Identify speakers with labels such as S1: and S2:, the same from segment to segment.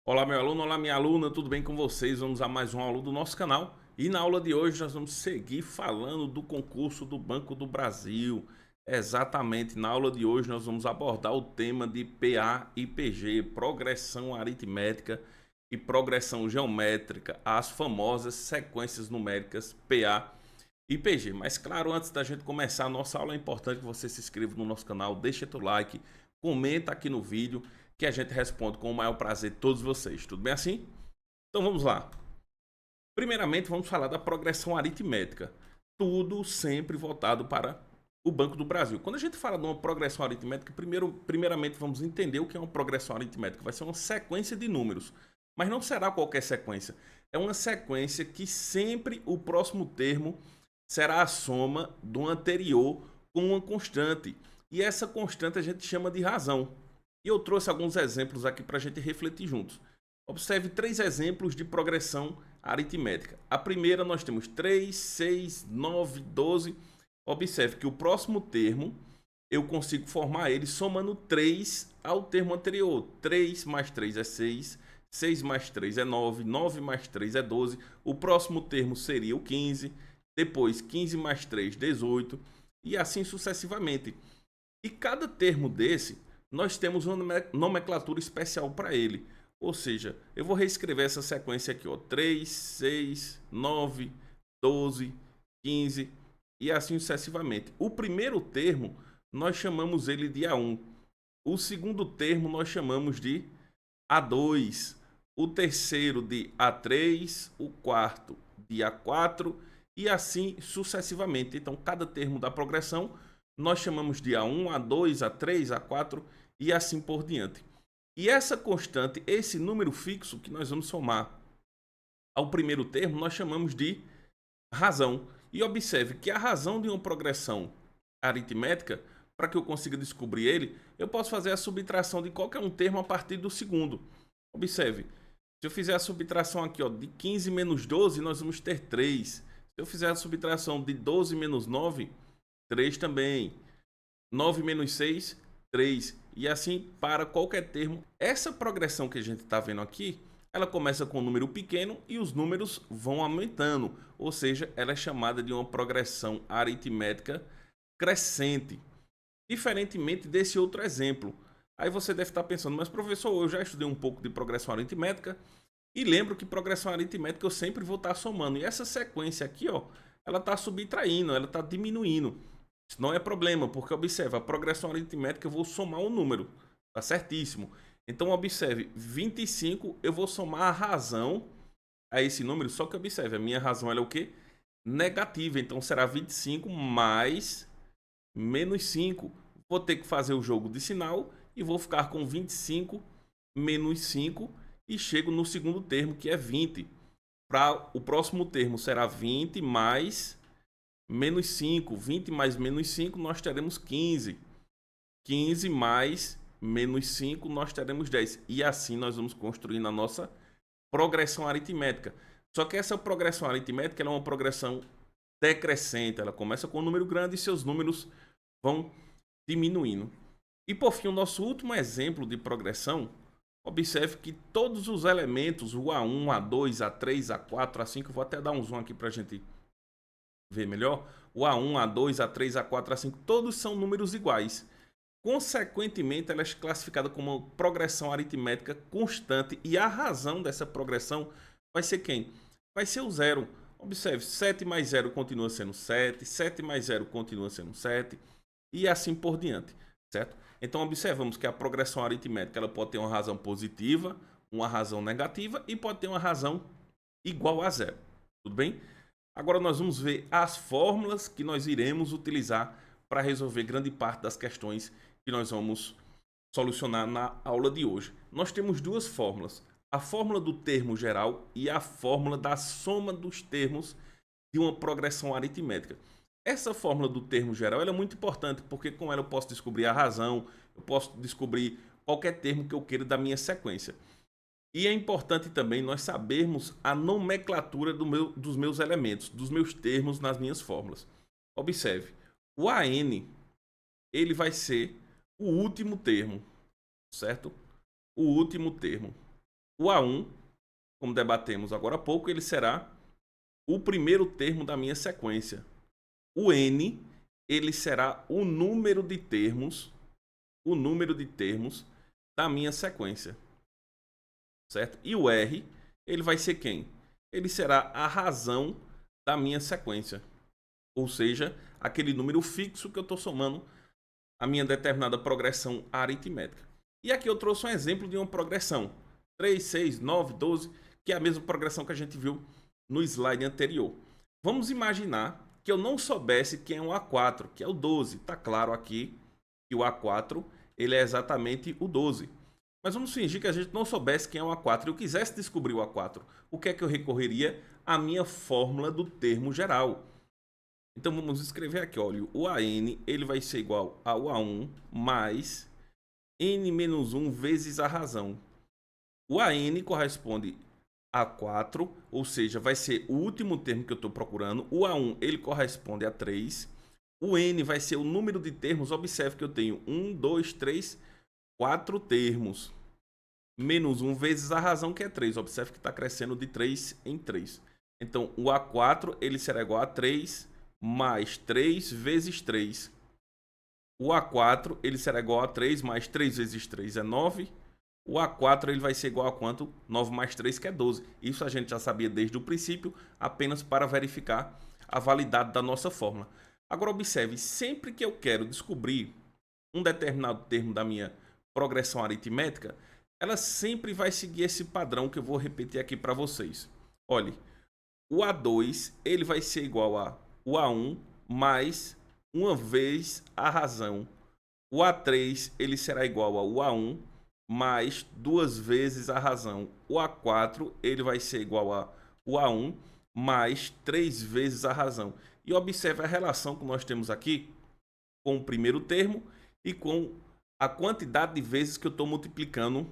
S1: Olá, meu aluno, olá, minha aluna, tudo bem com vocês? Vamos a mais uma aula do nosso canal. E na aula de hoje nós vamos seguir falando do concurso do Banco do Brasil. Exatamente, na aula de hoje nós vamos abordar o tema de PA e PG, progressão aritmética e progressão geométrica, as famosas sequências numéricas PA e PG. Mas claro, antes da gente começar a nossa aula, é importante que você se inscreva no nosso canal, deixe seu like, comenta aqui no vídeo que a gente responde com o maior prazer todos vocês. Tudo bem assim? Então vamos lá. Primeiramente, vamos falar da progressão aritmética. Tudo sempre voltado para o Banco do Brasil. Quando a gente fala de uma progressão aritmética, primeiramente vamos entender o que é uma progressão aritmética. Vai ser uma sequência de números, mas não será qualquer sequência. É uma sequência que sempre o próximo termo será a soma do anterior com uma constante. E essa constante a gente chama de razão. E eu trouxe alguns exemplos aqui para a gente refletir juntos. Observe três exemplos de progressão aritmética. A primeira nós temos 3, 6, 9, 12. Observe que o próximo termo eu consigo formar ele somando 3 ao termo anterior. 3 mais 3 é 6, 6 mais 3 é 9, 9 mais 3 é 12. O próximo termo seria o 15, depois 15 mais 3, 18 e assim sucessivamente. E cada termo desse, nós temos uma nomenclatura especial para ele. Ou seja, eu vou reescrever essa sequência aqui, ó, 3, 6, 9, 12, 15 e assim sucessivamente. O primeiro termo, nós chamamos ele de A1. O segundo termo, nós chamamos de A2. O terceiro de A3. O quarto de A4 e assim sucessivamente. Então, cada termo da progressão nós chamamos de A1, A2, A3, A4 e assim por diante. E essa constante, esse número fixo que nós vamos somar ao primeiro termo, nós chamamos de razão. E observe que a razão de uma progressão aritmética, para que eu consiga descobrir ele, eu posso fazer a subtração de qualquer um termo a partir do segundo. Observe, se eu fizer a subtração aqui, ó, de 15 menos 12, nós vamos ter 3. Se eu fizer a subtração de 12 menos 9, 3 também. 9 menos 6, 3. E assim para qualquer termo. Essa progressão que a gente está vendo aqui, ela começa com um número pequeno e os números vão aumentando. Ou seja, ela é chamada de uma progressão aritmética crescente. Diferentemente desse outro exemplo. Aí você deve estar pensando, mas professor, eu já estudei um pouco de progressão aritmética e lembro que progressão aritmética eu sempre vou estar somando. E essa sequência aqui, ó, ela está subtraindo, ela está diminuindo. Isso não é problema, porque observa, a progressão aritmética eu vou somar um número, tá certíssimo. Então observe, 25 eu vou somar a razão a esse número, só que observe, a minha razão ela é o quê? Negativa, então será 25 mais menos 5. Vou ter que fazer o jogo de sinal e vou ficar com 25 menos 5 e chego no segundo termo, que é 20. Para o próximo termo será 20 mais menos 5. 20 mais menos 5, nós teremos 15. 15 mais menos 5, nós teremos 10. E assim nós vamos construindo a nossa progressão aritmética. Só que essa progressão aritmética ela é uma progressão decrescente. Ela começa com um número grande e seus números vão diminuindo. E por fim, o nosso último exemplo de progressão, observe que todos os elementos, o A1, A2, A3, A4, A5, eu vou até dar um zoom aqui para a gente ver melhor, o A1, A2, A3, A4, A5, todos são números iguais. Consequentemente, ela é classificada como uma progressão aritmética constante e a razão dessa progressão vai ser quem? Vai ser o zero. Observe, 7 mais 0 continua sendo 7, 7 mais 0 continua sendo 7 e assim por diante, certo? Então observamos que a progressão aritmética ela pode ter uma razão positiva, uma razão negativa e pode ter uma razão igual a zero, tudo bem? Agora nós vamos ver as fórmulas que nós iremos utilizar para resolver grande parte das questões que nós vamos solucionar na aula de hoje. Nós temos duas fórmulas, a fórmula do termo geral e a fórmula da soma dos termos de uma progressão aritmética. Essa fórmula do termo geral ela é muito importante porque com ela eu posso descobrir a razão, eu posso descobrir qualquer termo que eu queira da minha sequência. E é importante também nós sabermos a nomenclatura dos meus elementos, dos meus termos nas minhas fórmulas. Observe, o AN ele vai ser o último termo, certo? O último termo. O A1, como debatemos agora há pouco, ele será o primeiro termo da minha sequência. O N, ele será o número de termos da minha sequência, certo? E o R, ele vai ser quem? Ele será a razão da minha sequência, ou seja, aquele número fixo que eu estou somando a minha determinada progressão aritmética. E aqui eu trouxe um exemplo de uma progressão 3, 6, 9, 12, que é a mesma progressão que a gente viu no slide anterior. Vamos imaginar que eu não soubesse quem é o A4, que é o 12. Está claro aqui que o A4 ele é exatamente o 12. Mas vamos fingir que a gente não soubesse quem é o A4 e eu quisesse descobrir o A4. O que é que eu recorreria? A minha fórmula do termo geral. Então vamos escrever aqui, olha, o AN ele vai ser igual ao A1 mais N menos 1 vezes a razão. O AN corresponde a 4, ou seja, vai ser o último termo que eu estou procurando. O A1 ele corresponde a 3. O N vai ser o número de termos. Observe que eu tenho 1, 2, 3, 4 termos. Menos 1 vezes a razão, que é 3. Observe que está crescendo de 3 em 3. Então, o A4 ele será igual a 3 mais 3 vezes 3. O A4 ele será igual a 3 mais 3 vezes 3 é 9. O A4 ele vai ser igual a quanto? 9 mais 3, que é 12. Isso a gente já sabia desde o princípio, apenas para verificar a validade da nossa fórmula. Agora observe, sempre que eu quero descobrir um determinado termo da minha progressão aritmética, ela sempre vai seguir esse padrão que eu vou repetir aqui para vocês. Olhe, o A2 ele vai ser igual a o A1 mais uma vez a razão. O A3 ele será igual ao A1 mais duas vezes a razão. O A4 ele vai ser igual a o A1 mais 3 vezes a razão. E observe a relação que nós temos aqui com o primeiro termo e com a quantidade de vezes que eu estou multiplicando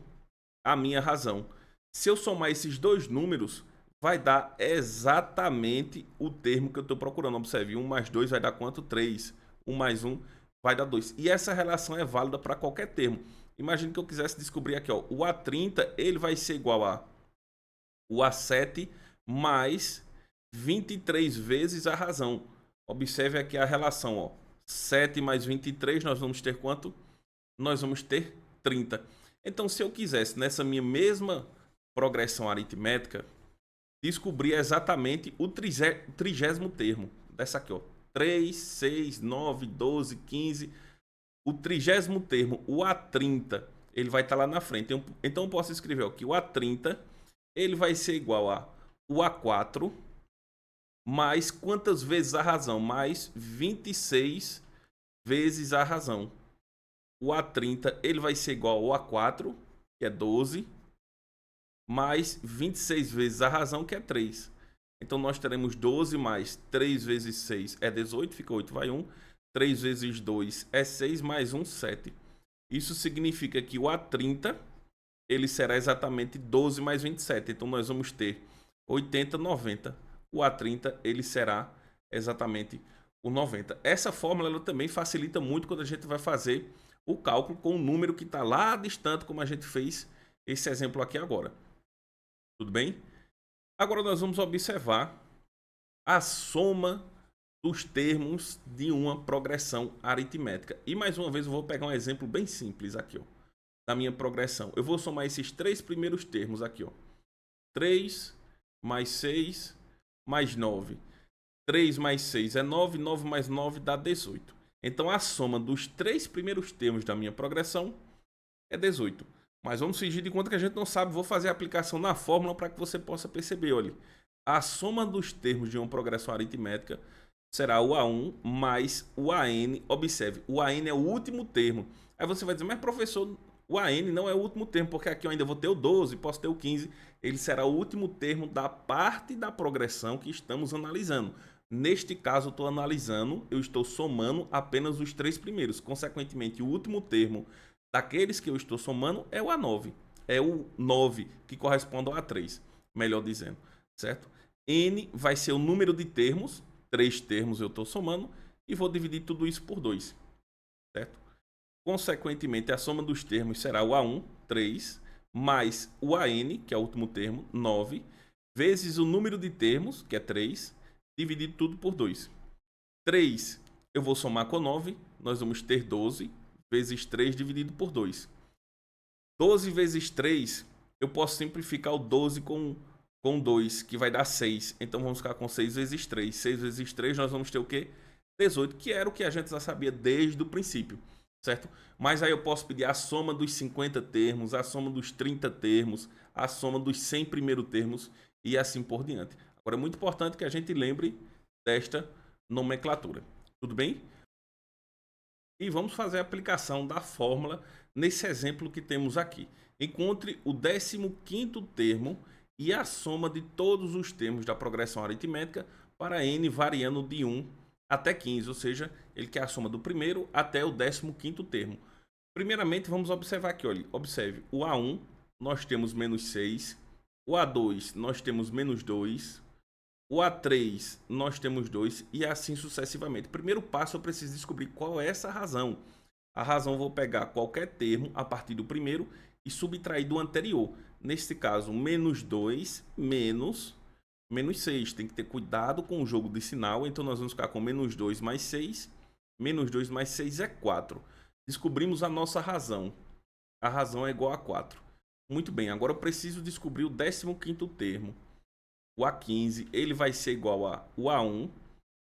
S1: a minha razão. Se eu somar esses dois números, vai dar exatamente o termo que eu estou procurando. Observe, 1 mais 2 vai dar quanto? 3. 1 mais 1 vai dar 2. E essa relação é válida para qualquer termo. Imagine que eu quisesse descobrir aqui, ó, o A30 ele vai ser igual a o A7 mais 23 vezes a razão. Observe aqui a relação, ó. 7 mais 23, nós vamos ter quanto? Nós vamos ter 30. Então, se eu quisesse, nessa minha mesma progressão aritmética, descobrir exatamente o 30º termo dessa aqui, ó. 3, 6, 9, 12, 15. O 30º termo, o A30, ele vai estar lá na frente. Então eu posso escrever aqui, o A30, ele vai ser igual a o A4 mais quantas vezes a razão? Mais 26 vezes a razão. O A30 ele vai ser igual ao A4, que é 12, mais 26 vezes a razão, que é 3. Então nós teremos 12 mais 3 vezes 6 é 18, fica 8, vai 1. 3 vezes 2 é 6, mais 1, 7. Isso significa que o A30 ele será exatamente 12 mais 27. Então nós vamos ter 80, 90. O A30 ele será exatamente o 90. Essa fórmula ela também facilita muito quando a gente vai fazer o cálculo com um número que está lá distante, como a gente fez esse exemplo aqui agora. Tudo bem? Agora nós vamos observar a soma dos termos de uma progressão aritmética. E mais uma vez eu vou pegar um exemplo bem simples aqui, ó, da minha progressão. Eu vou somar esses três primeiros termos aqui, ó. 3 mais 6 mais 9. 3 mais 6 é 9, 9 mais 9 dá 18. Então a soma dos três primeiros termos da minha progressão é 18. Mas vamos fingir de conta que a gente não sabe. Vou fazer a aplicação na fórmula para que você possa perceber. Olha, a soma dos termos de uma progressão aritmética será o A1 mais o AN. Observe, o AN é o último termo. Aí você vai dizer, mas professor, o AN não é o último termo, porque aqui eu ainda vou ter o 12, posso ter o 15. Ele será o último termo da parte da progressão que estamos analisando. Neste caso, eu estou somando apenas os três primeiros. Consequentemente, o último termo daqueles que eu estou somando é o A9. É o 9 que corresponde ao A3, melhor dizendo, certo? N vai ser o número de termos, 3 termos eu estou somando, e vou dividir tudo isso por 2, certo? Consequentemente, a soma dos termos será o A1, 3, mais o AN, que é o último termo, 9, vezes o número de termos, que é 3, dividido tudo por 2. 3 eu vou somar com 9, nós vamos ter 12 vezes 3 dividido por 2. 12 vezes 3, eu posso simplificar o 12 com 2, que vai dar 6. Então vamos ficar com 6 vezes 3. 6 vezes 3 nós vamos ter o quê? 18, que era o que a gente já sabia desde o princípio, certo? Mas aí eu posso pedir a soma dos 50 termos, a soma dos 30 termos, a soma dos 100 primeiros termos e assim por diante. Agora é muito importante que a gente lembre desta nomenclatura. Tudo bem? E vamos fazer a aplicação da fórmula nesse exemplo que temos aqui. Encontre o 15º termo e a soma de todos os termos da progressão aritmética para n variando de 1 até 15, ou seja, ele quer a soma do primeiro até o 15º termo. Primeiramente, vamos observar aqui, olha, observe, o A1 nós temos menos 6, o A2 nós temos menos 2, o A3 nós temos 2 e assim sucessivamente. Primeiro passo, eu preciso descobrir qual é essa razão. A razão eu vou pegar qualquer termo a partir do primeiro e subtrair do anterior. Neste caso, menos 2 menos 6. Tem que ter cuidado com o jogo de sinal. Então, nós vamos ficar com menos 2 mais 6. Menos 2 mais 6 é 4. Descobrimos a nossa razão. A razão é igual a 4. Muito bem, agora eu preciso descobrir o 15º termo. O A15, ele vai ser igual a o A1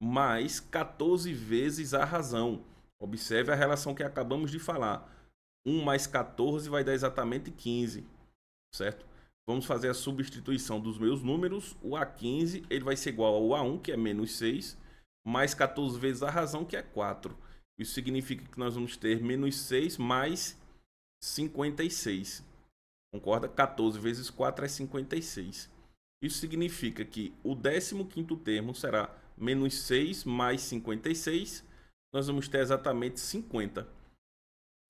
S1: mais 14 vezes a razão. Observe a relação que acabamos de falar. 1 mais 14 vai dar exatamente 15, certo? Vamos fazer a substituição dos meus números. O A15 ele vai ser igual ao A1, que é menos 6, mais 14 vezes a razão, que é 4. Isso significa que nós vamos ter menos 6 mais 56. Concorda? 14 vezes 4 é 56. Isso significa que o 15º termo será menos 6 mais 56. Nós vamos ter exatamente 50.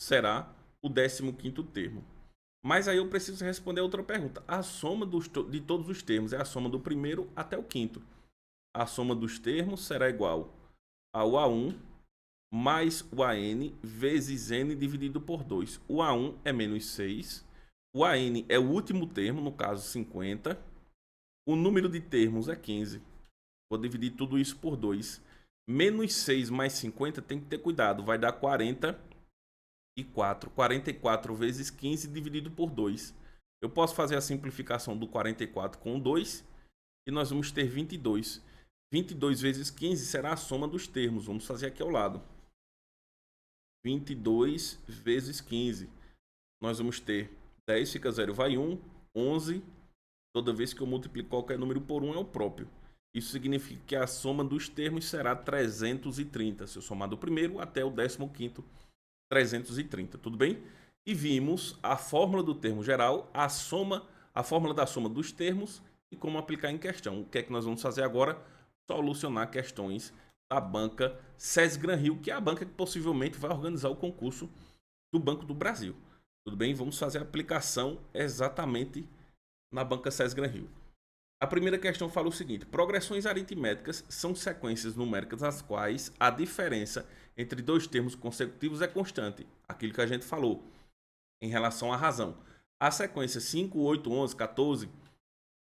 S1: Será o 15º termo. Mas aí eu preciso responder outra pergunta. A soma de todos os termos é a soma do primeiro até o quinto. A soma dos termos será igual ao A1 mais o AN vezes N dividido por 2. O A1 é menos 6. O AN é o último termo, no caso 50. O número de termos é 15. Vou dividir tudo isso por 2. Menos 6 mais 50, tem que ter cuidado. Vai dar 44. 44 vezes 15 dividido por 2. Eu posso fazer a simplificação do 44 com 2 e nós vamos ter 22. 22 vezes 15 será a soma dos termos. Vamos fazer aqui ao lado. 22 vezes 15. Nós vamos ter 10 fica 0, vai 1, 11. Toda vez que eu multiplico qualquer número por 1 é o próprio. Isso significa que a soma dos termos será 330. Se eu somar do primeiro até o 15º, 330, tudo bem? E vimos a fórmula do termo geral, a fórmula da soma dos termos e como aplicar em questão. O que é que nós vamos fazer agora? Solucionar questões da banca SES Gran Rio, que é a banca que possivelmente vai organizar o concurso do Banco do Brasil. Tudo bem? Vamos fazer a aplicação exatamente na banca SES Gran Rio. A primeira questão fala o seguinte: progressões aritméticas são sequências numéricas nas quais a diferença entre dois termos consecutivos é constante. Aquilo que a gente falou em relação à razão. A sequência 5, 8, 11, 14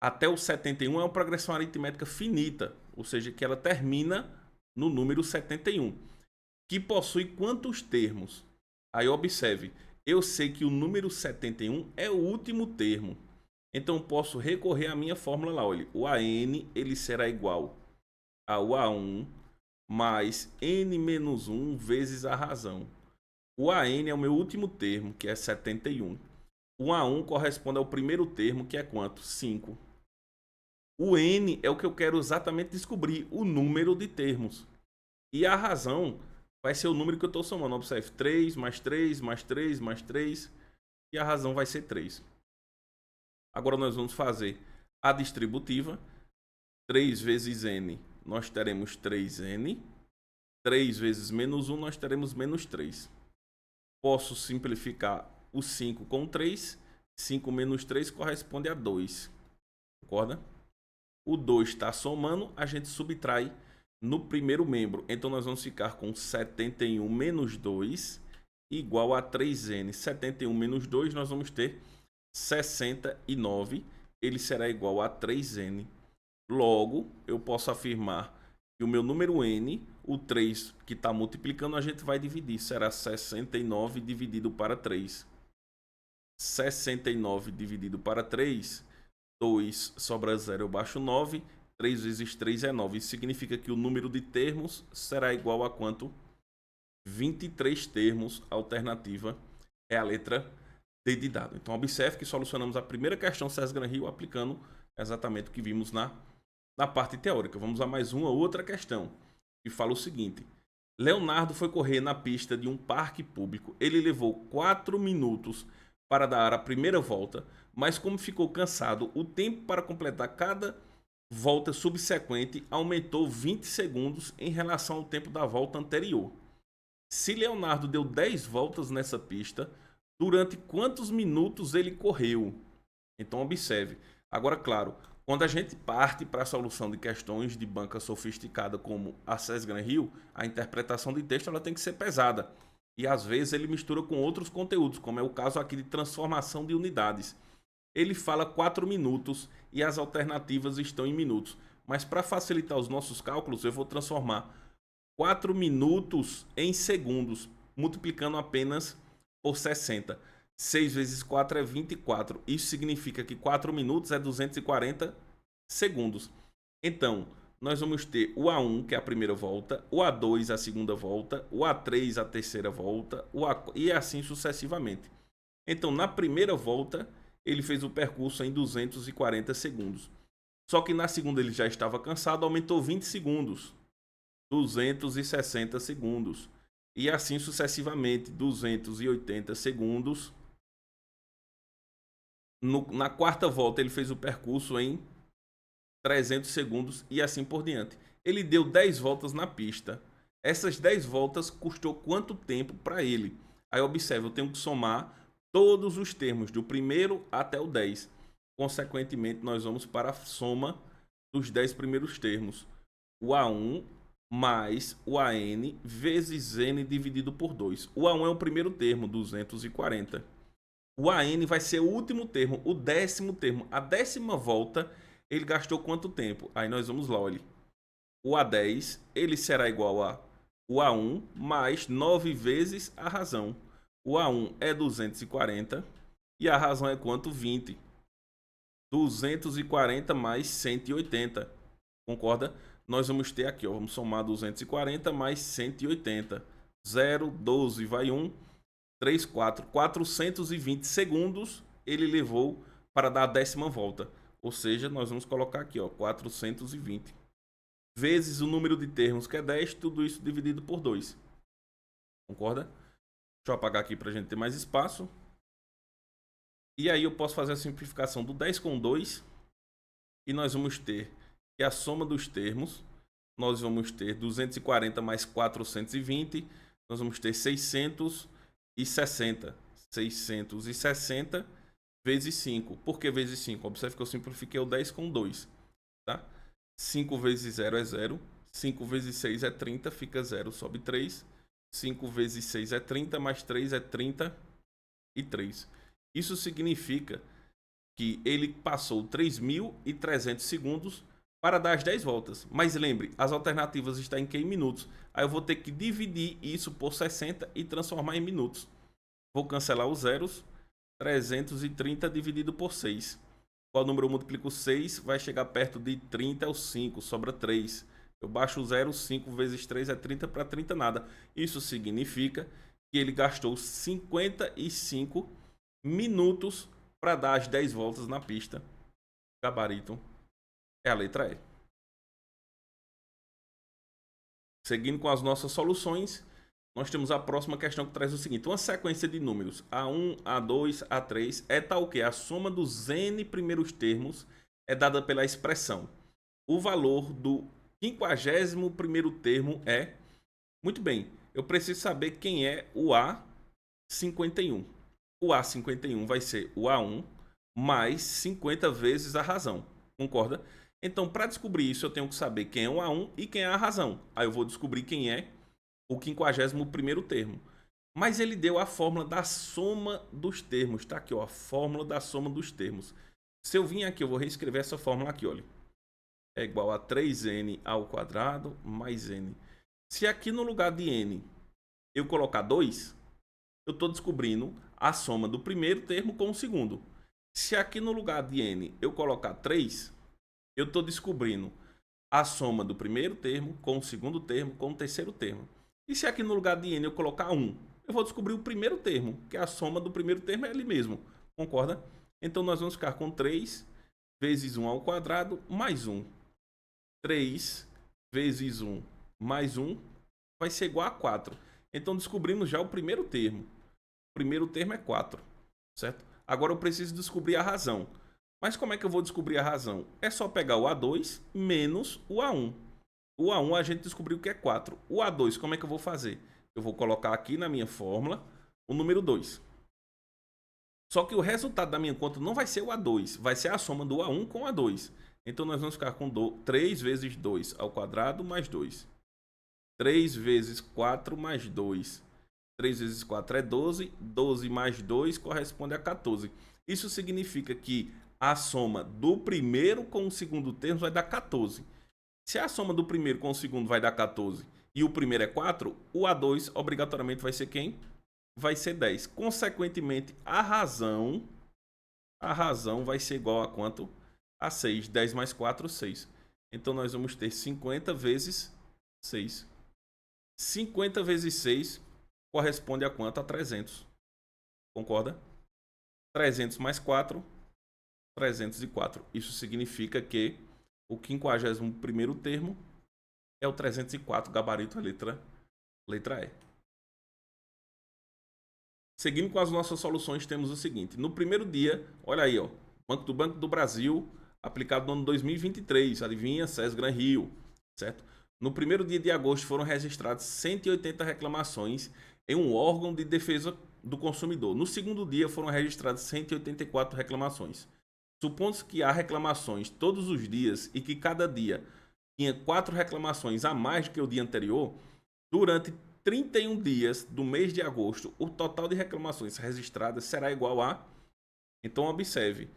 S1: até o 71 é uma progressão aritmética finita, ou seja, que ela termina no número 71, que possui quantos termos? Aí observe, eu sei que o número 71 é o último termo. Então posso recorrer à minha fórmula lá, olha, o AN ele será igual ao A1 mais N menos 1 vezes a razão. O AN é o meu último termo, que é 71. O A1 corresponde ao primeiro termo, que é quanto? 5. O N é o que eu quero exatamente descobrir, o número de termos. E a razão vai ser o número que eu estou somando. Observe, 3 mais 3 mais 3 mais 3. E a razão vai ser 3. Agora nós vamos fazer a distributiva. 3 vezes N, nós teremos 3N. 3 vezes menos 1, nós teremos menos 3. Posso simplificar o 5 com 3. 5 menos 3 corresponde a 2. Concorda? O 2 está somando, a gente subtrai no primeiro membro. Então nós vamos ficar com 71 menos 2 igual a 3N. 71 menos 2, nós vamos ter 69, ele será igual a 3n. Logo, eu posso afirmar que o meu número n, o 3 que está multiplicando, a gente vai dividir. Será 69 dividido para 3. 69 dividido para 3, 2 sobra 0, eu baixo 9. 3 vezes 3 é 9. Isso significa que o número de termos será igual a quanto? 23 termos. A alternativa é a letra D de dado. Então, observe que solucionamos a primeira questão César Gran-Rio aplicando exatamente o que vimos na parte teórica. Vamos a mais uma outra questão, que fala o seguinte. Leonardo foi correr na pista de um parque público. Ele levou 4 minutos para dar a primeira volta, mas como ficou cansado, o tempo para completar cada volta subsequente aumentou 20 segundos em relação ao tempo da volta anterior. Se Leonardo deu 10 voltas nessa pista, durante quantos minutos ele correu? Então observe. Agora, claro, quando a gente parte para a solução de questões de banca sofisticada como a César Gran-Rio, a interpretação de texto ela tem que ser pesada. E às vezes ele mistura com outros conteúdos, como é o caso aqui de transformação de unidades. Ele fala 4 minutos e as alternativas estão em minutos. Mas para facilitar os nossos cálculos, eu vou transformar 4 minutos em segundos, multiplicando apenas por 60. 6 vezes 4 é 24. Isso significa que 4 minutos é 240 segundos. Então, nós vamos ter o A1, que é a primeira volta, o A2, a segunda volta, o A3, a terceira volta, e assim sucessivamente. Então, na primeira volta, ele fez o percurso em 240 segundos. Só que na segunda ele já estava cansado, aumentou 20 segundos. 260 segundos. E assim sucessivamente, 280 segundos. Na quarta volta ele fez o percurso em 300 segundos e assim por diante. Ele deu 10 voltas na pista. Essas 10 voltas custou quanto tempo para ele? Aí observe, eu tenho que somar todos os termos, do primeiro até o 10. Consequentemente, nós vamos para a soma dos 10 primeiros termos. O A1 mais o AN vezes N dividido por 2. O A1 é o primeiro termo, 240. O AN vai ser o último termo, o 10º termo. A 10ª volta, ele gastou quanto tempo? Aí nós vamos lá, olha. O A10, ele será igual a o A1 mais 9 vezes a razão. O A1 é 240 e a razão é quanto? 20. 240 mais 180. Concorda? Nós vamos ter aqui, ó, vamos somar 240 mais 180. 0, 12, vai 1, 3, 4. 420 segundos ele levou para dar a 10ª volta. Ou seja, nós vamos colocar aqui, ó, 420. Vezes o número de termos, que é 10, tudo isso dividido por 2. Concorda? Deixa eu apagar aqui para a gente ter mais espaço. E aí eu posso fazer a simplificação do 10 com 2. E nós vamos ter que a soma dos termos, nós vamos ter 240 mais 420. Nós vamos ter 660. 660 vezes 5. Por que vezes 5? Observe que eu simplifiquei o 10 com 2. Tá? 5 vezes 0 é 0. 5 vezes 6 é 30, fica 0, sobe 3. 5 vezes 6 é 30, mais 3 é 33. Isso significa que ele passou 3.300 segundos para dar as 10 voltas. Mas lembre, as alternativas estão em que? Em minutos. Aí eu vou ter que dividir isso por 60 e transformar em minutos. Vou cancelar os zeros. 330 dividido por 6. Qual número eu multiplico 6? Vai chegar perto de 30, é o 5, sobra 3. Eu baixo o 0, 5 vezes 3 é 30, para 30 nada. Isso significa que ele gastou 55 minutos para dar as 10 voltas na pista. Gabarito é a letra E. Seguindo com as nossas soluções, nós temos a próxima questão que traz o seguinte. Uma sequência de números A1, A2, A3 é tal que a soma dos N primeiros termos é dada pela expressão. O valor do 51º termo é... Muito bem, eu preciso saber quem é o A51. O A51 vai ser o A1 mais 50 vezes a razão. Concorda? Então, para descobrir isso, eu tenho que saber quem é o A1 e quem é a razão. Aí eu vou descobrir quem é o 51º termo. Mas ele deu a fórmula da soma dos termos. Tá aqui, ó, a fórmula da soma dos termos. Se eu vim aqui, eu vou reescrever essa fórmula aqui, olha. É igual a 3n ao quadrado mais n. Se aqui no lugar de n eu colocar 2, eu estou descobrindo a soma do primeiro termo com o segundo. Se aqui no lugar de n eu colocar 3, eu estou descobrindo a soma do primeiro termo com o segundo termo com o terceiro termo. E se aqui no lugar de n eu colocar 1, eu vou descobrir o primeiro termo, que é a soma do primeiro termo é ele mesmo. Concorda? Então nós vamos ficar com 3 vezes 1 ao quadrado mais 1. 3 vezes 1 mais 1 vai ser igual a 4. Então descobrimos já o primeiro termo. O primeiro termo é 4, certo? Agora eu preciso descobrir a razão. Mas como é que eu vou descobrir a razão? É só pegar o A2 menos o A1. O A1 a gente descobriu que é 4. O A2, como é que eu vou fazer? Eu vou colocar aqui na minha fórmula o número 2. Só que o resultado da minha conta não vai ser o A2, vai ser a soma do A1 com o A2. Então nós vamos ficar com 3 vezes 2 ao quadrado mais 2. 3 vezes 4 mais 2. 3 vezes 4 é 12. 12 mais 2 corresponde a 14. Isso significa que a soma do primeiro com o segundo termo vai dar 14. Se a soma do primeiro com o segundo vai dar 14 e o primeiro é 4, o A2 obrigatoriamente vai ser quem? Vai ser 10. Consequentemente, a razão vai ser igual a quanto? A 6. 10 mais 4, 6. Então nós vamos ter 50 vezes 6. 50 vezes 6 corresponde a quanto? A 300. Concorda? 300 mais 4, 304. Isso significa que o 51º termo é o 304, gabarito a letra E. Seguindo com as nossas soluções, temos o seguinte. No primeiro dia, olha aí, ó, Banco do Brasil, aplicado no ano 2023, adivinha? SES Gran Rio, certo? No primeiro dia de agosto foram registradas 180 reclamações em um órgão de defesa do consumidor. No segundo dia foram registradas 184 reclamações. Supondo-se que há reclamações todos os dias e que cada dia tinha 4 reclamações a mais do que o dia anterior, durante 31 dias do mês de agosto, o total de reclamações registradas será igual a... Então, observe.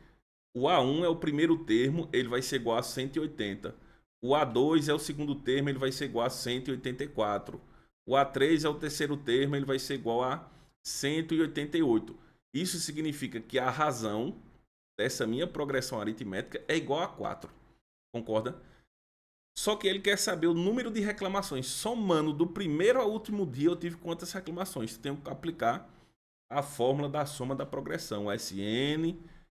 S1: O A1 é o primeiro termo, ele vai ser igual a 180. O A2 é o segundo termo, ele vai ser igual a 184. O A3 é o terceiro termo, ele vai ser igual a 188. Isso significa que a razão dessa minha progressão aritmética é igual a 4. Concorda? Só que ele quer saber o número de reclamações. Somando do primeiro ao último dia, eu tive quantas reclamações. Tenho que aplicar a fórmula da soma da progressão. O SN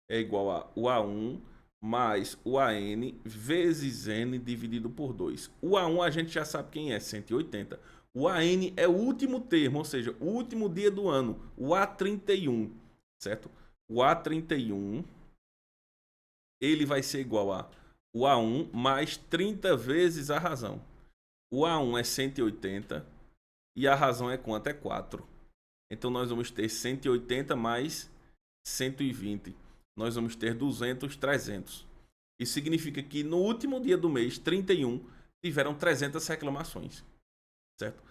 S1: é igual a o A1 mais o AN vezes N dividido por 2. O A1 a gente já sabe quem é, 180. O AN é o último termo, ou seja, o último dia do ano. O A31, certo? O A31, ele vai ser igual a o A1 mais 30 vezes a razão. O A1 é 180 e a razão é quanto? É 4. Então nós vamos ter 180 mais 120. Nós vamos ter 200, 300. Isso significa que no último dia do mês, 31, tiveram 300 reclamações. Certo?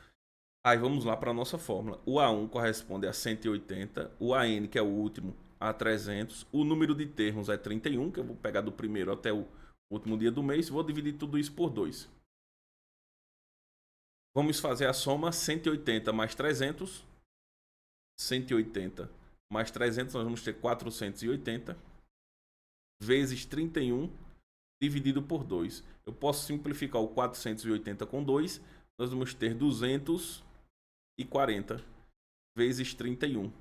S1: Aí vamos lá para a nossa fórmula. O A1 corresponde a 180, o AN, que é o último, a 300. O número de termos é 31, que eu vou pegar do primeiro até o último dia do mês, vou dividir tudo isso por 2. Vamos fazer a soma 180 mais 300. 180 mais 300, nós vamos ter 480 vezes 31 dividido por 2. Eu posso simplificar o 480 com 2. Nós vamos ter 240 vezes 31.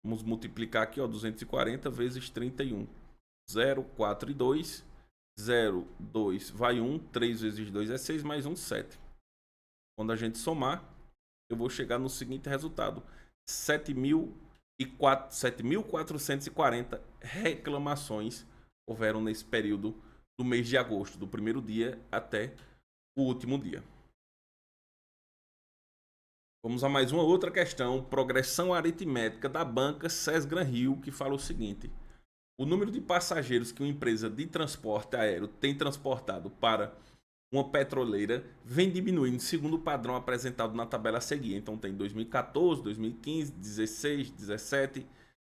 S1: Vamos multiplicar aqui, ó, 240 vezes 31. 0, 4 e 2. 0, 2 vai 1, 3 vezes 2 é 6, mais 1, 7. Quando a gente somar, eu vou chegar no seguinte resultado. 7.440 reclamações houveram nesse período do mês de agosto, do primeiro dia até o último dia. Vamos a mais uma outra questão, progressão aritmética da banca SES Gran Rio, que fala o seguinte. O número de passageiros que uma empresa de transporte aéreo tem transportado para uma petroleira vem diminuindo segundo o padrão apresentado na tabela a seguir. Então tem 2014, 2015, 16, 17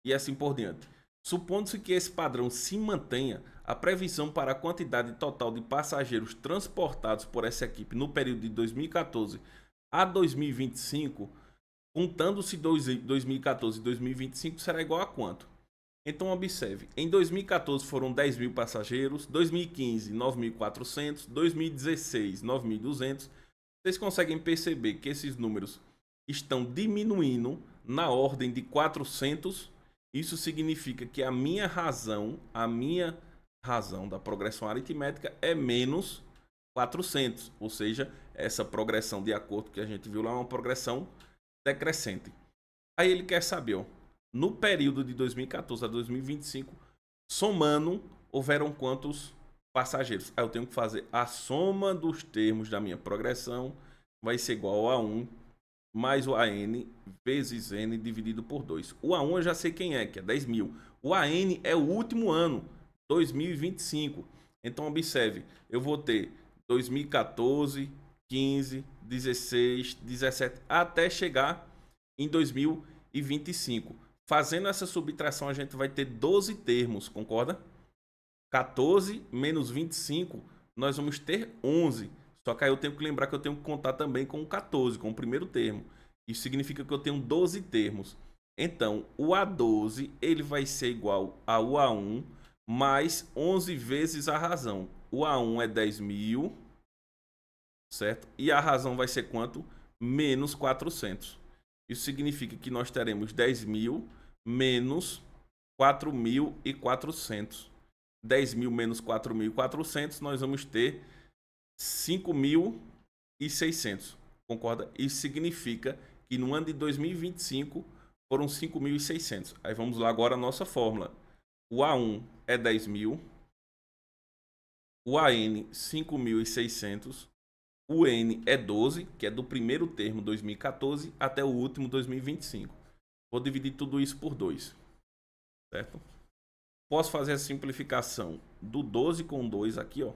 S1: e assim por diante. Supondo-se que esse padrão se mantenha, a previsão para a quantidade total de passageiros transportados por essa equipe no período de 2014 a 2025, contando-se 2014 e 2025, será igual a quanto? Então observe, em 2014 foram 10 mil passageiros, 2015 9.400, 2016 9.200. Vocês conseguem perceber que esses números estão diminuindo na ordem de 400. Isso significa que a minha razão da progressão aritmética é menos 400, ou seja, essa progressão, de acordo com o que a gente viu lá, é uma progressão decrescente. Aí ele quer saber, ó, no período de 2014 a 2025, somando, houveram quantos passageiros? Aí eu tenho que fazer a soma dos termos da minha progressão, vai ser igual a 1 mais o AN vezes N dividido por 2. O A1 eu já sei quem é, que é 10 mil. O AN é o último ano, 2025. Então observe, eu vou ter 2014, 15, 16, 17, até chegar em 2025. Fazendo essa subtração, a gente vai ter 12 termos, concorda? 14 menos 25, nós vamos ter 11. Só que aí eu tenho que lembrar que eu tenho que contar também com o 14, com o primeiro termo. Isso significa que eu tenho 12 termos. Então, o A12 ele vai ser igual ao A1 mais 11 vezes a razão. O A1 é 10 mil, certo? E a razão vai ser quanto? Menos 400. Isso significa que nós teremos 10 mil menos 4.400. 10 mil menos 4.400, nós vamos ter 5.600. Concorda? Isso significa que no ano de 2025 foram 5.600. Aí vamos lá agora a nossa fórmula. O A1 é 10 mil. O AN, 5.600. O N é 12, que é do primeiro termo 2014 até o último 2025. Vou dividir tudo isso por 2, certo? Posso fazer a simplificação do 12 com 2 aqui, ó.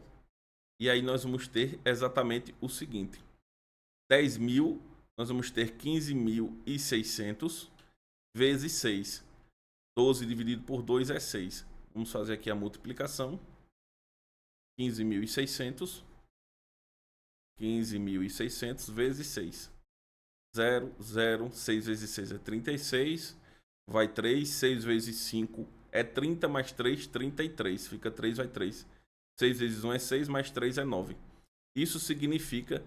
S1: E aí nós vamos ter exatamente o seguinte. 10 mil, nós vamos ter 15.600 vezes 6. 12 dividido por 2 é 6. Vamos fazer aqui a multiplicação. 15.600. 15.600 vezes 6. 0, 0, 6 vezes 6 é 36. Vai 3, 6 vezes 5 é 30, mais 3, 33. Fica 3, vai 3. 6 vezes 1 é 6, mais 3 é 9. Isso significa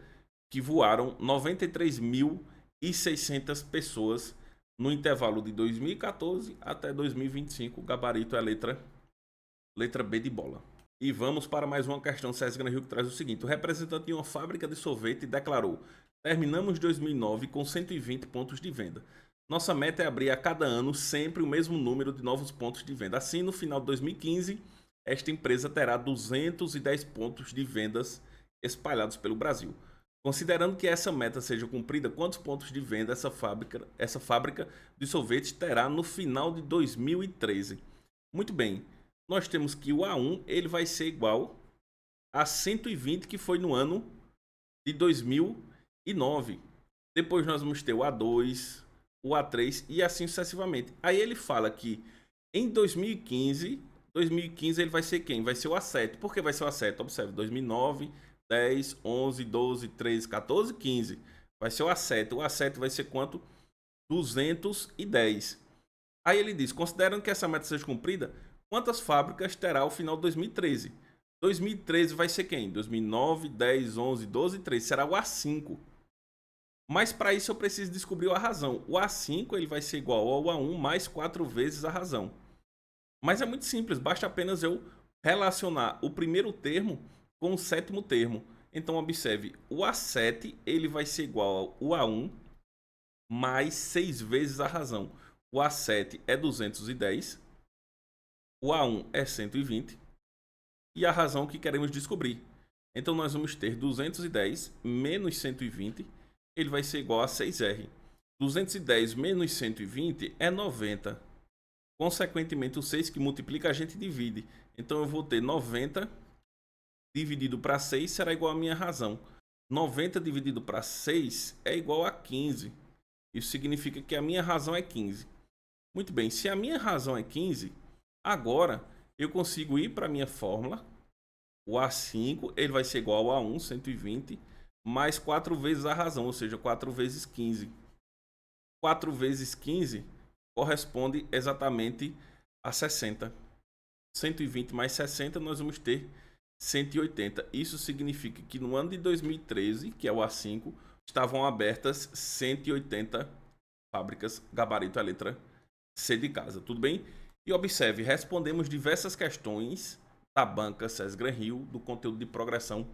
S1: que voaram 93.600 pessoas no intervalo de 2014 até 2025. O gabarito é a letra B de bola. E vamos para mais uma questão SESC Gran Rio que traz o seguinte. O representante de uma fábrica de sorvete declarou: terminamos 2009 com 120 pontos de venda. Nossa meta é abrir a cada ano sempre o mesmo número de novos pontos de venda. Assim, no final de 2015, esta empresa terá 210 pontos de vendas espalhados pelo Brasil. Considerando que essa meta seja cumprida, quantos pontos de venda essa fábrica de sorvetes terá no final de 2013? Muito bem. Nós temos que o A1 ele vai ser igual a 120 que foi no ano de 2009. Depois nós vamos ter o A2, o A3 e assim sucessivamente. Aí ele fala que em 2015 ele vai ser quem? Vai ser o A7. Por que vai ser o A7? Observe, 2009, 10, 11, 12, 13, 14, 15. Vai ser o A7. O A7 vai ser quanto? 210. Aí ele diz, considerando que essa meta seja cumprida, quantas fábricas terá ao final de 2013? 2013 vai ser quem? 2009, 10, 11, 12, 13. Será o A5. Mas para isso eu preciso descobrir a razão. O A5 ele vai ser igual ao A1 mais 4 vezes a razão. Mas é muito simples. Basta apenas eu relacionar o primeiro termo com o sétimo termo. Então observe. O A7 ele vai ser igual ao A1 mais 6 vezes a razão. O A7 é 210. O A1 é 120 e a razão que queremos descobrir. Então nós vamos ter 210 menos 120, ele vai ser igual a 6R. 210 menos 120 é 90. Consequentemente, o 6 que multiplica a gente divide. Então eu vou ter 90 dividido para 6 será igual à minha razão. 90 dividido para 6 é igual a 15. Isso significa que a minha razão é 15. Muito bem, se a minha razão é 15, agora eu consigo ir para a minha fórmula. O A5 ele vai ser igual a 1, 120, mais 4 vezes a razão, ou seja, 4 vezes 15. 4 vezes 15 corresponde exatamente a 60. 120 mais 60, nós vamos ter 180. Isso significa que no ano de 2013, que é o A5, estavam abertas 180 fábricas gabarito a letra C de casa. Tudo bem? E observe, respondemos diversas questões da banca SES Gran Rio do conteúdo de progressão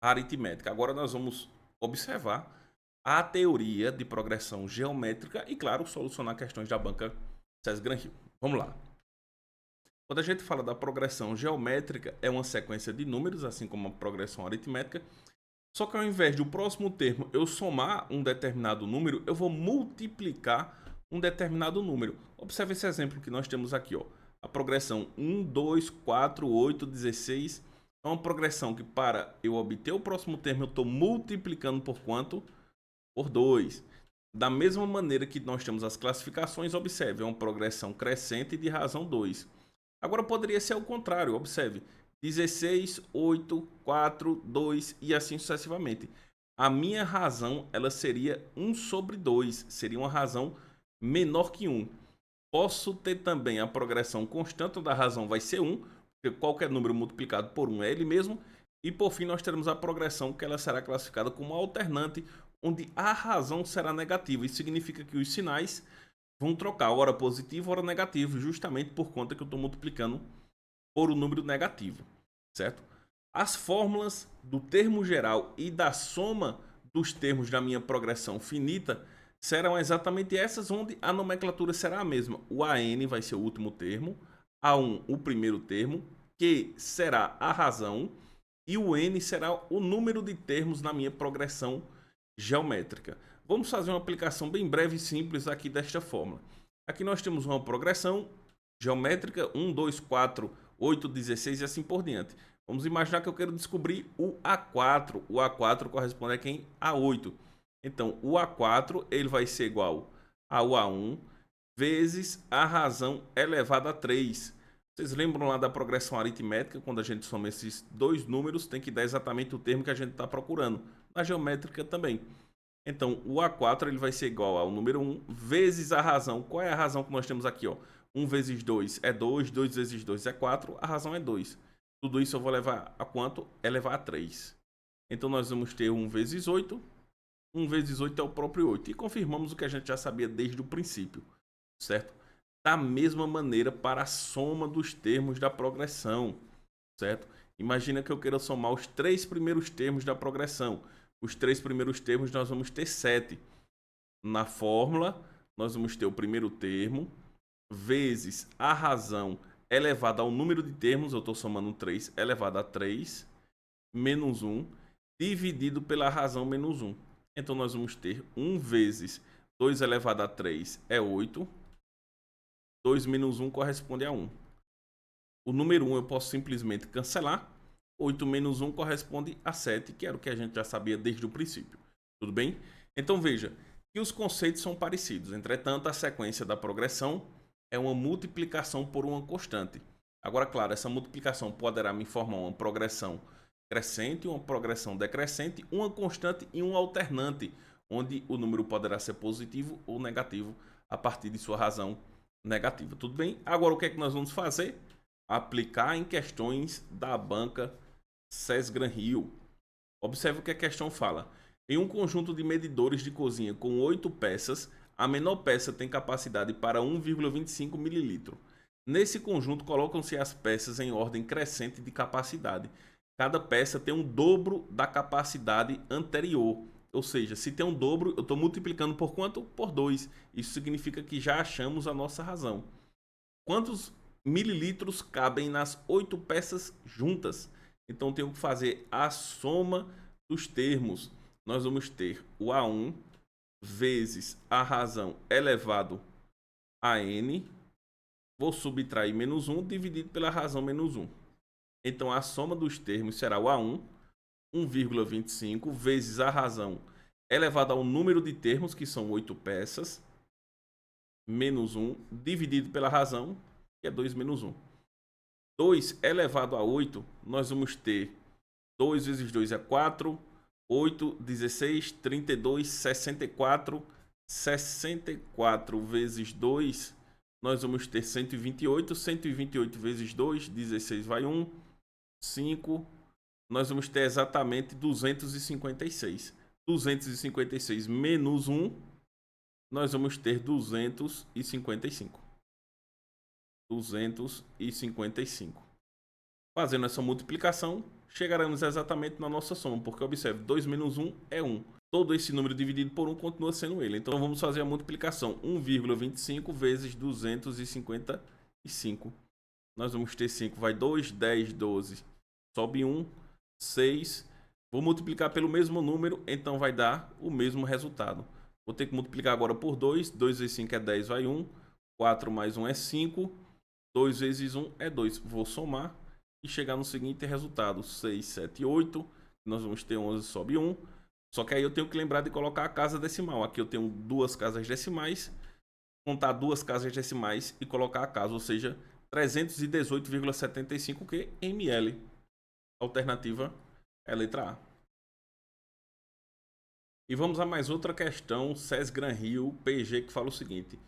S1: aritmética. Agora nós vamos observar a teoria de progressão geométrica e, claro, solucionar questões da banca SES Gran Rio. Vamos lá. Quando a gente fala da progressão geométrica, é uma sequência de números, assim como a progressão aritmética. Só que ao invés de o próximo termo eu somar um determinado número, eu vou multiplicar um determinado número. Observe esse exemplo que nós temos aqui, ó. A progressão 1, 2, 4, 8, 16 é uma progressão que, para eu obter o próximo termo, eu estou multiplicando por quanto? Por 2. Da mesma maneira que nós temos as classificações, observe, é uma progressão crescente de razão 2. Agora poderia ser o contrário, observe, 16, 8, 4, 2 e assim sucessivamente. A minha razão ela seria 1 sobre 2, seria uma razão menor que 1. Posso ter também a progressão constante da razão vai ser 1, porque qualquer número multiplicado por 1 é ele mesmo. E por fim nós teremos a progressão que ela será classificada como alternante, onde a razão será negativa. Isso significa que os sinais vão trocar, hora positivo, hora negativo, justamente por conta que eu estou multiplicando por um número negativo, certo? As fórmulas do termo geral e da soma dos termos da minha progressão finita serão exatamente essas, onde a nomenclatura será a mesma. O AN vai ser o último termo, A1 o primeiro termo, Q será a razão e o N será o número de termos na minha progressão geométrica. Vamos fazer uma aplicação bem breve e simples aqui desta fórmula. Aqui nós temos uma progressão geométrica 1, 2, 4, 8, 16 e assim por diante. Vamos imaginar que eu quero descobrir o A4. O A4 corresponde a quem? A8. Então, o A4 ele vai ser igual ao A1 vezes a razão elevada a 3. Vocês lembram lá da progressão aritmética? Quando a gente soma esses dois números, tem que dar exatamente o termo que a gente está procurando. Na geométrica também. Então, o A4 ele vai ser igual ao número 1 vezes a razão. Qual é a razão que nós temos aqui? Ó? 1 vezes 2 é 2, 2 vezes 2 é 4, a razão é 2. Tudo isso eu vou levar a quanto? Elevar a 3. Então, nós vamos ter 1 vezes 8. 1 vezes 8 é o próprio 8. E confirmamos o que a gente já sabia desde o princípio, certo? Da mesma maneira para a soma dos termos da progressão, certo? Imagina que eu queira somar os 3 primeiros termos da progressão. Os 3 primeiros termos nós vamos ter 7. Na fórmula, nós vamos ter o primeiro termo vezes a razão elevada ao número de termos, eu estou somando 3 elevado a 3, menos 1, dividido pela razão menos 1. Então, nós vamos ter 1 vezes 2 elevado a 3 é 8. 2 menos 1 corresponde a 1. O número 1 eu posso simplesmente cancelar. 8 menos 1 corresponde a 7, que era o que a gente já sabia desde o princípio. Tudo bem? Então, veja que os conceitos são parecidos. Entretanto, a sequência da progressão é uma multiplicação por uma constante. Agora, claro, essa multiplicação poderá me formar uma progressão crescente, uma progressão decrescente, uma constante e um alternante, onde o número poderá ser positivo ou negativo a partir de sua razão negativa. Tudo bem? Agora, o que é que nós vamos fazer? Aplicar em questões da banca SES Gran Rio. Observe o que a questão fala. Em um conjunto de medidores de cozinha com 8 peças, a menor peça tem capacidade para 1,25 ml. Nesse conjunto, colocam-se as peças em ordem crescente de capacidade. Cada peça tem um dobro da capacidade anterior. Ou seja, se tem um dobro, eu estou multiplicando por quanto? Por 2. Isso significa que já achamos a nossa razão. Quantos mililitros cabem nas 8 peças juntas? Então, tenho que fazer a soma dos termos. Nós vamos ter o A1 vezes a razão elevado a n. Vou subtrair menos 1 dividido pela razão menos 1. Então a soma dos termos será o A1, 1,25, vezes a razão elevado ao número de termos, que são 8 peças, menos 1, dividido pela razão, que é 2 menos 1. 2 elevado a 8, nós vamos ter 2 vezes 2 é 4, 8, 16, 32, 64. 64 vezes 2, nós vamos ter 128. 128 vezes 2, 16 vai 1, 5. Nós vamos ter exatamente 256. 256 menos 1, nós vamos ter 255. 255. Fazendo essa multiplicação, chegaremos exatamente na nossa soma, porque observe, 2 menos 1 é 1. Todo esse número dividido por 1 continua sendo ele. Então vamos fazer a multiplicação. 1,25 vezes 255. Nós vamos ter 5, vai 2, 10, 12. Sobe 1, 6. Vou multiplicar pelo mesmo número, então vai dar o mesmo resultado. Vou ter que multiplicar agora por 2. 2 vezes 5 é 10, vai 1. 4 mais 1 é 5. 2 vezes 1 é 2. Vou somar e chegar no seguinte resultado. 6, 7, 8. Nós vamos ter 11, sobe 1. Só que aí eu tenho que lembrar de colocar a casa decimal. Aqui eu tenho duas casas decimais. Contar duas casas decimais e colocar a casa. Ou seja, 318,75 ml. A alternativa é a letra A. E vamos a mais outra questão, SES Gran Rio, PG, que fala o seguinte.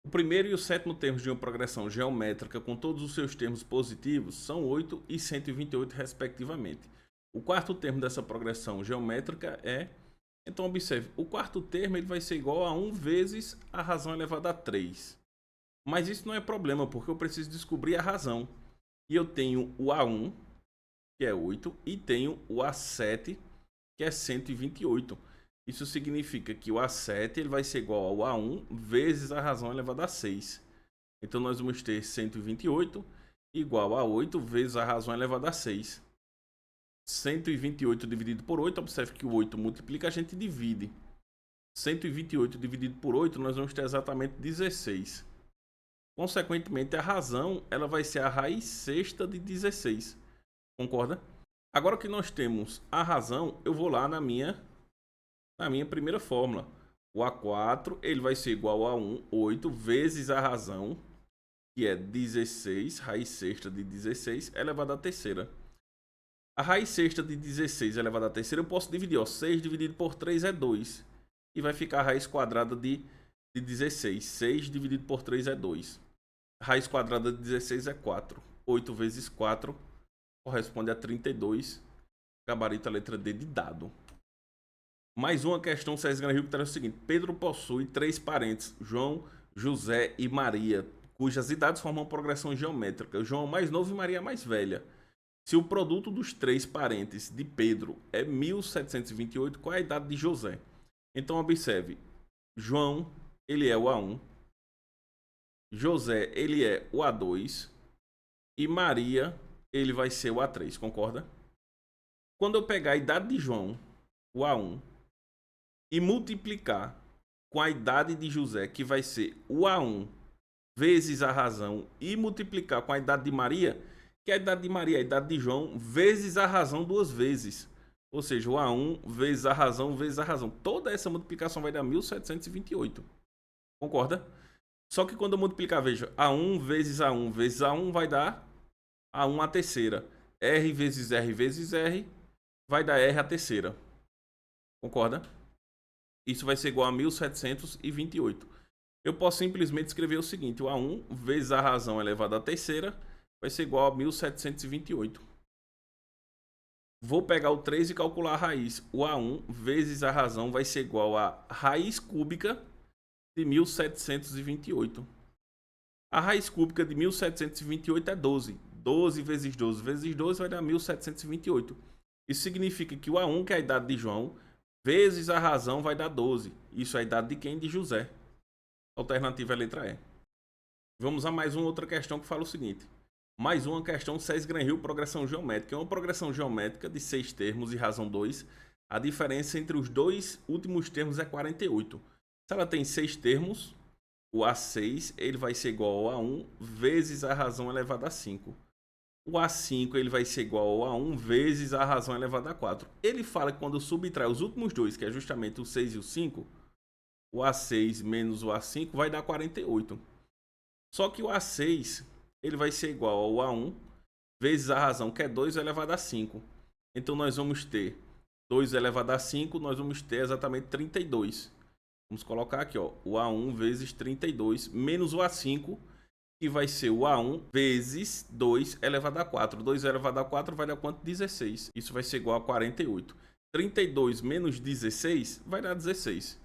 S1: O primeiro e o sétimo termos de uma progressão geométrica com todos os seus termos positivos são 8 e 128 respectivamente. O quarto termo dessa progressão geométrica é... Então observe, o quarto termo ele vai ser igual a 1 vezes a razão elevada a 3. Mas isso não é problema, porque eu preciso descobrir a razão. E eu tenho o A1, que é 8, e tenho o A7, que é 128. Isso significa que o A7 ele vai ser igual ao A1 vezes a razão elevada a 6. Então nós vamos ter 128 igual a 8 vezes a razão elevada a 6. 128 dividido por 8, observe que o 8 multiplica, a gente divide. 128 dividido por 8, nós vamos ter exatamente 16. Consequentemente, a razão ela vai ser a raiz sexta de 16. Concorda? Agora que nós temos a razão, eu vou lá na minha primeira fórmula. O A4 ele vai ser igual a 8 vezes a razão, que é 16, raiz sexta de 16, elevado à terceira. A raiz sexta de 16 elevado à terceira eu posso dividir. 6 dividido por 3 é 2. E vai ficar a raiz quadrada de 16. 6 dividido por 3 é 2. A raiz quadrada de 16 é 4. 8 vezes 4 corresponde a 32. Gabarito a letra D de dado. Mais uma questão SES Gran Rio que traz o seguinte. Pedro possui 3 parentes, João, José e Maria, cujas idades formam progressão geométrica. João mais novo e Maria mais velha. Se o produto dos 3 parentes de Pedro é 1728, qual é a idade de José? Então observe, João ele é o A1, José ele é o A2 e Maria ele vai ser o A3, concorda? Quando eu pegar a idade de João, o A1, e multiplicar com a idade de José, que vai ser o A1 vezes a razão, e multiplicar com a idade de Maria, que é a idade de Maria, a idade de João, vezes a razão duas vezes. Ou seja, o A1 vezes a razão vezes a razão. Toda essa multiplicação vai dar 1728. Concorda? Só que quando eu multiplicar, veja, A1 vezes A1 vezes A1 vai dar A1 a terceira. R vezes R vezes R vai dar R a terceira. Concorda? Isso vai ser igual a 1728. Eu posso simplesmente escrever o seguinte. O A1 vezes a razão elevada à terceira vai ser igual a 1728. Vou pegar o 3 e calcular a raiz. O A1 vezes a razão vai ser igual a raiz cúbica de 1728. A raiz cúbica de 1728 é 12. 12 vezes 12 vezes 12 vai dar 1728. Isso significa que o A1, que é a idade de João, vezes a razão vai dar 12. Isso é a idade de quem? De José. A alternativa é a letra E. Vamos a mais uma outra questão que fala o seguinte. Mais uma questão SES Gran Rio, progressão geométrica. É uma progressão geométrica de 6 termos e razão 2. A diferença entre os dois últimos termos é 48. Se ela tem 6 termos, o A6 ele vai ser igual a 1 vezes a razão elevada a 5. o A5 ele vai ser igual ao A1 vezes a razão elevada a 4. Ele fala que quando eu subtrai os últimos dois, que é justamente o 6 e o 5, o A6 menos o A5 vai dar 48. Só que o A6 ele vai ser igual ao A1 vezes a razão, que é 2 elevado a 5. Então nós vamos ter 2 elevado a 5, nós vamos ter exatamente 32. Vamos colocar aqui, ó, o A1 vezes 32 menos o A5, que vai ser o A1 vezes 2 elevado a 4. 2 elevado a 4 vai dar quanto? 16. Isso vai ser igual a 48. 32 menos 16 vai dar 16.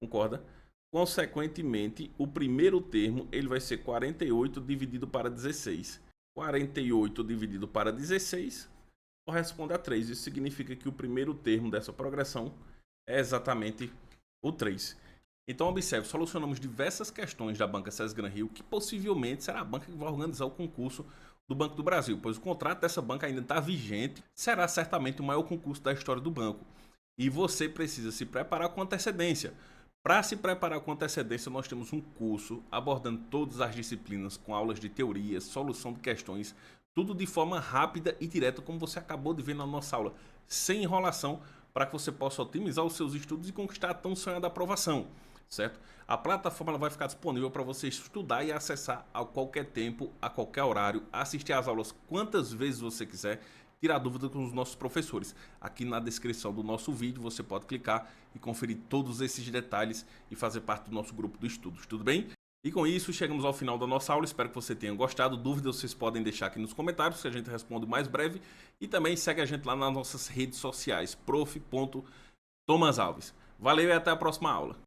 S1: Concorda? Consequentemente, o primeiro termo ele vai ser 48 dividido para 16. 48 dividido para 16 corresponde a 3. Isso significa que o primeiro termo dessa progressão é exatamente o 3. Então, observe, solucionamos diversas questões da banca César Gran Rio, que possivelmente será a banca que vai organizar o concurso do Banco do Brasil, pois o contrato dessa banca ainda está vigente, será certamente o maior concurso da história do banco. E você precisa se preparar com antecedência. Para se preparar com antecedência, nós temos um curso abordando todas as disciplinas, com aulas de teoria, solução de questões, tudo de forma rápida e direta, como você acabou de ver na nossa aula, sem enrolação, para que você possa otimizar os seus estudos e conquistar a tão sonhada aprovação, certo? A plataforma ela vai ficar disponível para você estudar e acessar a qualquer tempo, a qualquer horário, assistir às aulas quantas vezes você quiser, tirar dúvida com os nossos professores. Aqui na descrição do nosso vídeo você pode clicar e conferir todos esses detalhes e fazer parte do nosso grupo de estudos, tudo bem? E com isso chegamos ao final da nossa aula, espero que você tenha gostado. Dúvidas vocês podem deixar aqui nos comentários que a gente responde mais breve. E também segue a gente lá nas nossas redes sociais, prof.tomasalves. Valeu e até a próxima aula.